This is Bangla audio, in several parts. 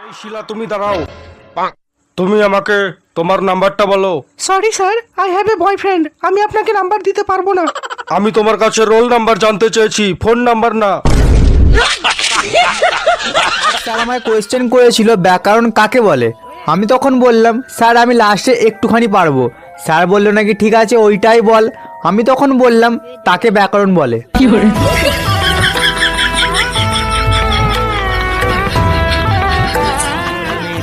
এই শিলা, তুমি দাঁড়াও। তুমি আমাকে তোমার নাম্বারটা বলো। Sorry sir, I have a boyfriend. আমি আপনাকে নাম্বার দিতে পারবো না। আমি তোমার কাছে রোল নাম্বার জানতে চেয়েছি, ফোন নাম্বার না। স্যার আমায় কোয়েশ্চেন করেছিল ব্যাকরণ কাকে বলে। আমি তখন বললাম স্যার আমি লাস্টে একটুখানি পারবো। স্যার বললো নাকি ঠিক আছে ওইটাই বল। আমি তখন বললাম তাকে ব্যাকরণ বলে।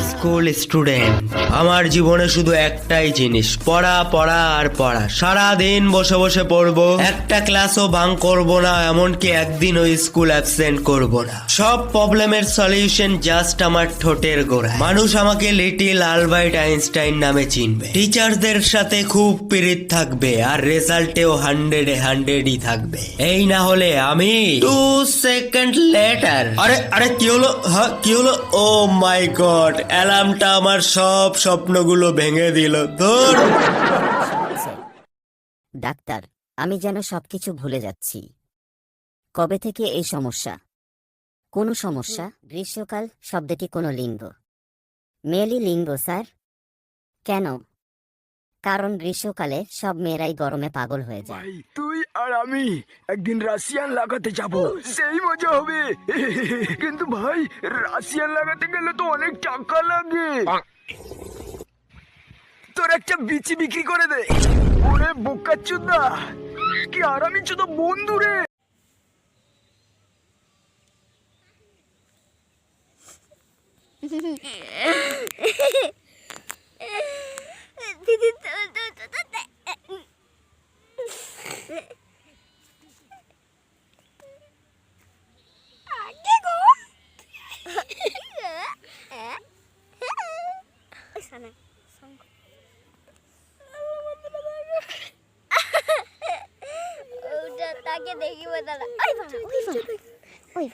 স্কুল স্টুডেন্ট, আমার জীবনে শুধু একটাই জিনিস, পড়া পড়া আর পড়া। সারা দিন বসে বসে পড়বো, একটা ক্লাসও ভাঙ করব না, এমনকি একদিনও স্কুল অ্যাবসেন্ট করব না। সব প্রবলেমের সলিউশন জাস্ট আমার ঠোঁটের গোড়ায়। মানুষ আমাকে লিটিল আলবার্ট আইনস্টাইন নামে চিনবে। টিচারদের সাথে খুব পিরিত থাকবে আর রেজাল্টেও 100-100ই থাকবে। এই না হলে আমি 2 সেকেন্ড লেটার। আরে আরে কি হলো? হ্যাঁ কি হলো? ও মাই গড, অ্যালার্মটা আমার সব স্বপ্নগুলো ভেঙে দিল। ধুর। ডাক্তার, আমি যেন সবকিছু ভুলে যাচ্ছি। কবে থেকে এই সমস্যা? কোন সমস্যা? গ্রীষ্মকাল শব্দটি কোন লিঙ্গ? মেয়েলি লিঙ্গ স্যার। কেন? কারণ গ্রীষ্মকালে সব মেয়েরাই গরমে পাগল হয়ে যায়। ভাই তুই আর আমি একদিন রাশিয়ান লাগাতে যাব, সেই মজা হবে। কিন্তু ভাই রাশিয়ান লাগাতে গেলে তো অনেক টাকা লাগে। তোর একটা বিচি বিক্রি করে দে। ওরে বোকাচোদা, কি আরামি চোদা বন্ধু রে। দিদি তাকে দেখিব দাদা। ওই